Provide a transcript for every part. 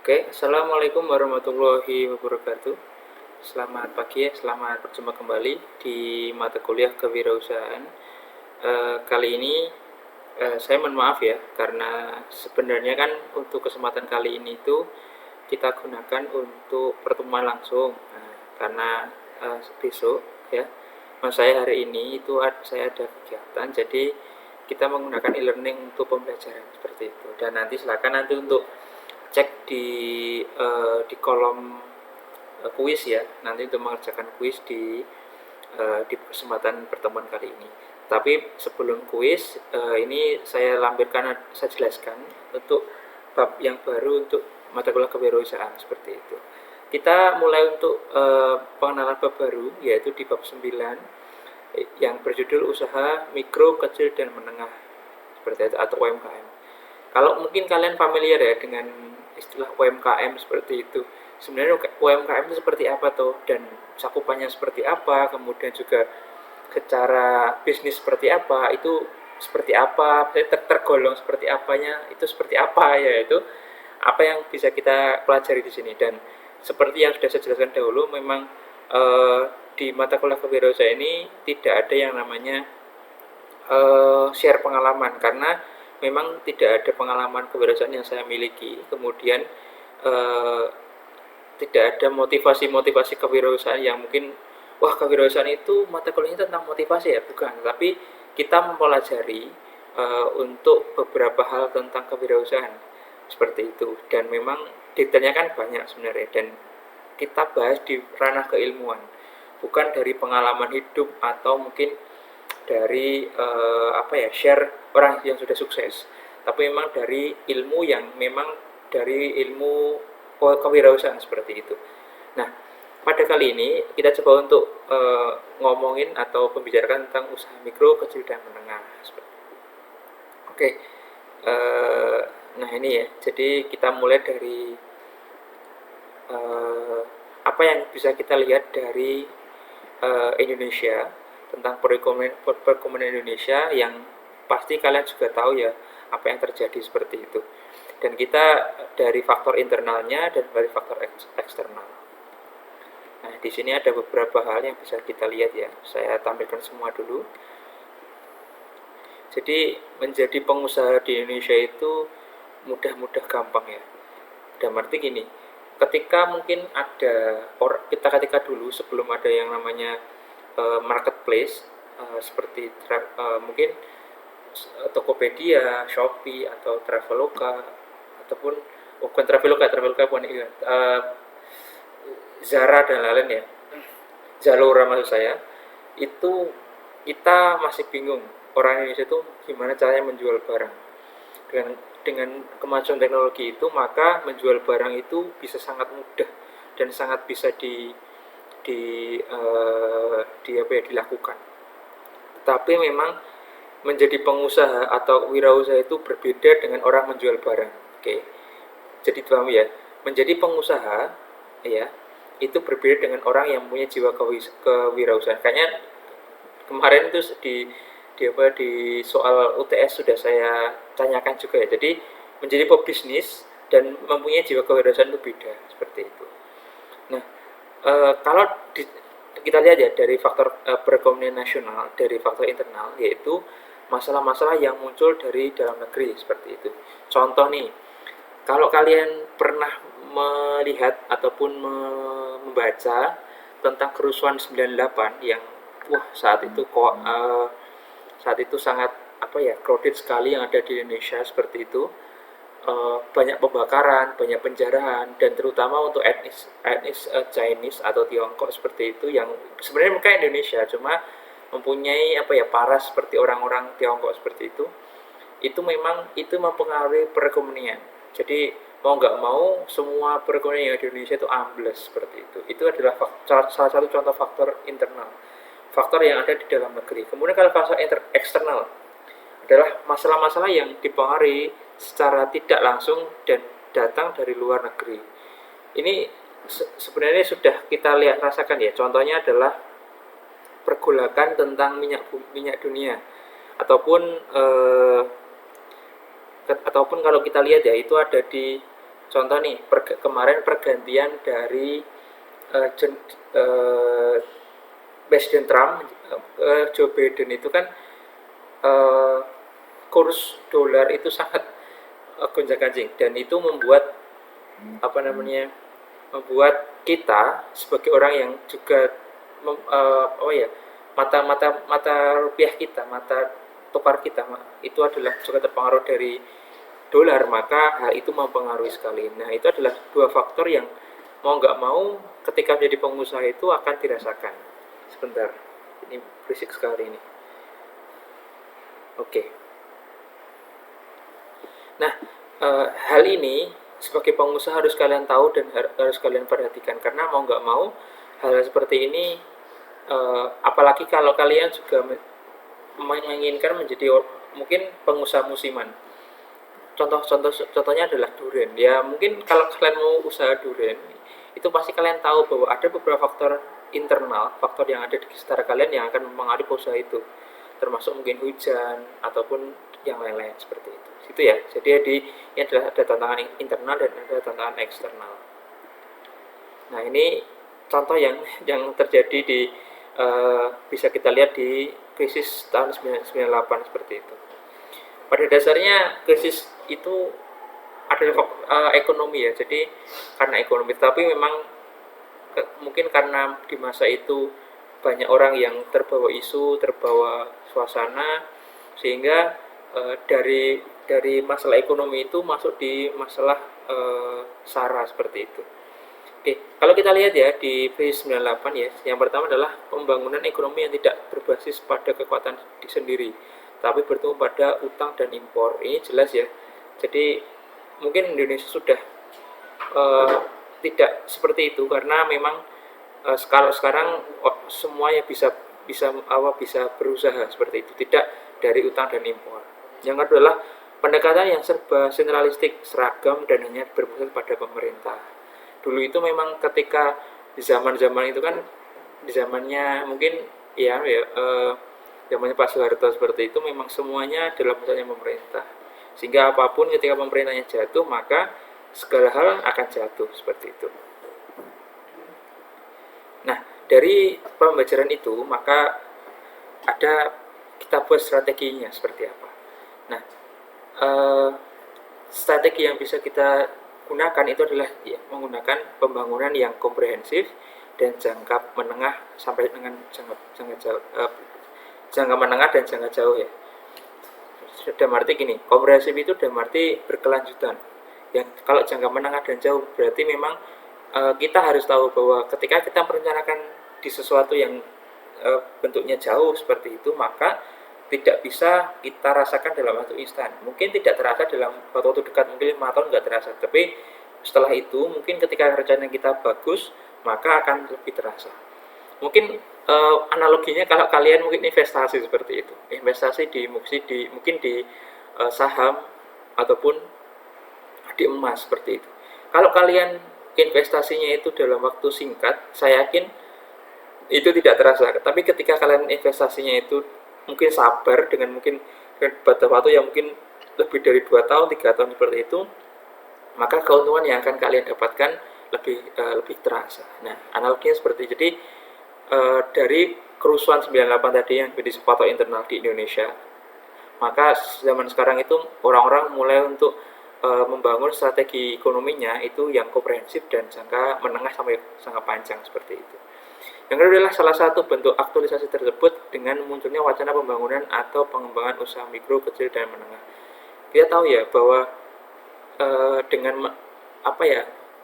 Oke, assalamualaikum warahmatullahi wabarakatuh. Selamat pagi ya, selamat berjumpa kembali di mata kuliah kewirausahaan. Kali ini saya mohon maaf ya, karena sebenarnya kan untuk kesempatan kali ini itu kita gunakan untuk pertemuan langsung. Karena besok ya, mas saya hari ini itu saya ada kegiatan, jadi kita menggunakan e-learning untuk pembelajaran seperti itu. Dan nanti silakan nanti untuk cek di kolom kuis ya, nanti untuk mengerjakan kuis di kesempatan pertemuan kali ini. Tapi sebelum kuis ini saya jelaskan untuk bab yang baru untuk mata kuliah kewirausahaan seperti itu. Kita mulai untuk pengenalan bab baru, yaitu di bab 9 yang berjudul usaha mikro, kecil, dan menengah seperti itu, atau UMKM. Kalau mungkin kalian familiar ya dengan istilah UMKM seperti itu. Sebenarnya UMKM itu seperti apa tuh, dan cakupannya seperti apa, kemudian juga secara bisnis seperti apa, itu seperti apa, tergolong seperti apanya, itu seperti apa ya, itu apa yang bisa kita pelajari di sini. Dan seperti yang sudah saya jelaskan dahulu, memang di mata kuliah kewirausahaan ini tidak ada yang namanya share pengalaman, karena memang tidak ada pengalaman kewirausahaan yang saya miliki. Kemudian eh, tidak ada motivasi-motivasi kewirausahaan yang mungkin wah, kewirausahaan itu mata kuliahnya tentang motivasi ya, bukan. Tapi kita mempelajari untuk beberapa hal tentang kewirausahaan seperti itu, dan memang detailnya kan banyak sebenarnya, dan kita bahas di ranah keilmuan, bukan dari pengalaman hidup atau mungkin dari apa ya, share orang yang sudah sukses, tapi memang dari ilmu yang memang dari ilmu kewirausahaan seperti itu. Nah, pada kali ini kita coba untuk ngomongin atau membicarakan tentang usaha mikro, kecil, dan menengah. Oke, nah ini ya. Jadi kita mulai dari apa yang bisa kita lihat dari Indonesia, tentang perekonomian Indonesia, yang pasti kalian juga tahu ya apa yang terjadi seperti itu. Dan kita dari faktor internalnya dan dari faktor eksternal. Nah, di sini ada beberapa hal yang bisa kita lihat ya. Saya tampilkan semua dulu. Jadi menjadi pengusaha di Indonesia itu mudah-mudah gampang ya. Dan arti gini, ketika mungkin ada kita ketika dulu sebelum ada yang namanya marketplace, seperti mungkin Tokopedia, Shopee, atau Traveloka, ataupun bukan Traveloka, Traveloka bukan, Zara dan lain-lain ya, Zalora maksud saya, itu kita masih bingung orang Indonesia itu gimana caranya menjual barang. Dengan kemajuan teknologi itu, maka menjual barang itu bisa sangat mudah dan sangat bisa di apa ya, dilakukan. Tapi memang menjadi pengusaha atau wirausaha itu berbeda dengan orang menjual barang. Oke, jadi paham ya, menjadi pengusaha ya itu berbeda dengan orang yang punya jiwa kewirausahaan. Kayaknya kemarin itu di soal UTS sudah saya tanyakan juga ya. Jadi menjadi pebisnis dan mempunyai jiwa kewirausahaan itu beda seperti itu. Nah, kalau kita lihat ya dari faktor perekonomian nasional, dari faktor internal, yaitu masalah-masalah yang muncul dari dalam negeri seperti itu. Contoh nih, kalau kalian pernah melihat ataupun membaca tentang kerusuhan 98 yang wah, saat itu sangat apa ya, crowded sekali yang ada di Indonesia seperti itu. Banyak pembakaran, banyak penjarahan, dan terutama untuk etnis etnis Chinese atau Tiongkok seperti itu, yang sebenarnya mereka Indonesia cuma mempunyai apa ya, paras seperti orang-orang Tiongkok seperti itu memang itu mempengaruhi perekonomian. Jadi mau nggak mau semua perekonomian di Indonesia itu ambles seperti itu. Itu adalah salah satu contoh faktor internal, faktor yang ada di dalam negeri. Kemudian kalau faktor eksternal adalah masalah-masalah yang dipengaruhi secara tidak langsung dan datang dari luar negeri. Ini sebenarnya sudah kita lihat rasakan ya. Contohnya adalah pergolakan tentang minyak dunia, ataupun ataupun kalau kita lihat ya, itu ada di contoh nih, kemarin pergantian dari uh, jen, uh, Presiden Trump ke Joe Biden itu kan uh, kurs dolar itu sangat gonjang-ganjing, dan itu membuat apa namanya, membuat kita sebagai orang yang juga oh ya, mata rupiah kita, mata tukar kita itu adalah juga terpengaruh dari dolar, maka hal itu mempengaruhi sekali. Nah, itu adalah dua faktor yang mau nggak mau ketika menjadi pengusaha itu akan dirasakan. Sebentar, ini berisik sekali ini. Oke. Nah, hal ini sebagai pengusaha harus kalian tahu dan harus kalian perhatikan, karena mau nggak mau hal seperti ini, apalagi kalau kalian juga menginginkan menjadi mungkin pengusaha musiman. Contohnya adalah durian. Ya mungkin kalau kalian mau usaha durian, itu pasti kalian tahu bahwa ada beberapa faktor internal, faktor yang ada di sekitar kalian yang akan mempengaruhi usaha itu, termasuk mungkin hujan ataupun yang lain-lain seperti itu. Itu ya. Jadi ini adalah ada tantangan internal dan ada tantangan eksternal. Nah, ini contoh yang terjadi di bisa kita lihat di krisis tahun 1998 seperti itu. Pada dasarnya krisis itu adalah ekonomi ya. Jadi karena ekonomi, tapi memang mungkin karena di masa itu banyak orang yang terbawa isu, terbawa suasana, sehingga dari masalah ekonomi itu masuk di masalah SARA seperti itu. Oke, kalau kita lihat ya di krisis 98 ya, yang pertama adalah pembangunan ekonomi yang tidak berbasis pada kekuatan sendiri, tapi bertumpu pada utang dan impor. Ini jelas ya. Jadi mungkin Indonesia sudah tidak seperti itu, karena memang sekarang semuanya bisa berusaha seperti itu, tidak dari utang dan impor. Yang kedua adalah pendekatan yang serba sentralistik, seragam, dan hanya berpusat pada pemerintah. Dulu itu memang ketika di zaman-zaman itu kan, di zamannya mungkin zamannya Pak Soeharto seperti itu, memang semuanya dalam pusatnya pemerintah, sehingga apapun ketika pemerintahnya jatuh, maka segala hal akan jatuh seperti itu. Nah, dari pembelajaran itu maka kita buat strateginya seperti apa. Nah, strategi yang bisa kita gunakan itu adalah ya, menggunakan pembangunan yang komprehensif dan jangka menengah sampai dengan jangka menengah dan jangka jauh ya. Dalam arti gini, komprehensif itu dalam arti berkelanjutan. Yang kalau jangka menengah dan jauh berarti memang kita harus tahu bahwa ketika kita merencanakan di sesuatu yang bentuknya jauh seperti itu, maka tidak bisa kita rasakan dalam waktu instan. Mungkin tidak terasa dalam waktu dekat, mungkin 5 tahun nggak terasa, tapi setelah itu mungkin ketika rencana kita bagus, maka akan lebih terasa. Mungkin analoginya kalau kalian mungkin investasi seperti itu, investasi mungkin di saham ataupun di emas seperti itu. Kalau kalian investasinya itu dalam waktu singkat, saya yakin itu tidak terasa. Tapi ketika kalian investasinya itu mungkin sabar dengan mungkin batas waktu yang mungkin lebih dari 2 tahun, 3 tahun seperti itu, maka keuntungan yang akan kalian dapatkan lebih terasa. Nah, analoginya seperti itu. Jadi dari kerusuhan 98 tadi yang menjadi faktor internal di Indonesia, maka zaman sekarang itu orang-orang mulai untuk membangun strategi ekonominya itu yang komprehensif dan jangka menengah sampai jangka panjang seperti itu. Yang kedua adalah salah satu bentuk aktualisasi tersebut dengan munculnya wacana pembangunan atau pengembangan usaha mikro, kecil, dan menengah. Kita tahu ya bahwa dengan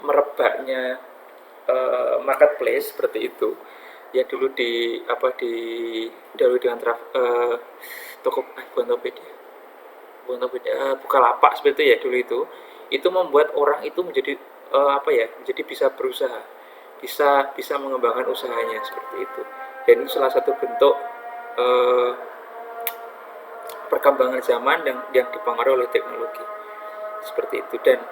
merebaknya marketplace seperti itu ya, dulu dahulu dengan Bukalapak seperti itu ya, dulu itu membuat orang itu menjadi menjadi bisa berusaha, bisa mengembangkan usahanya seperti itu. Dan itu salah satu bentuk perkembangan zaman yang dipengaruhi oleh teknologi seperti itu. Dan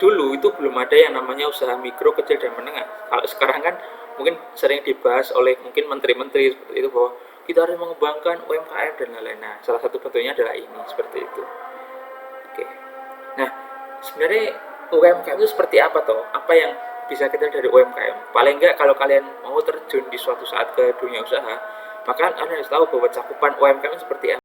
dulu itu belum ada yang namanya usaha mikro, kecil, dan menengah. Kalau sekarang kan mungkin sering dibahas oleh mungkin menteri-menteri seperti itu, bahwa kita harus mengembangkan UMKM dan lain-lain. Nah, salah satu bentuknya adalah ini seperti itu. Oke. Nah, sebenarnya UMKM itu seperti apa toh? Apa yang bisa kita dari UMKM? Paling enggak kalau kalian mau terjun di suatu saat ke dunia usaha, maka kalian harus tahu bahwa cakupan UMKM seperti apa.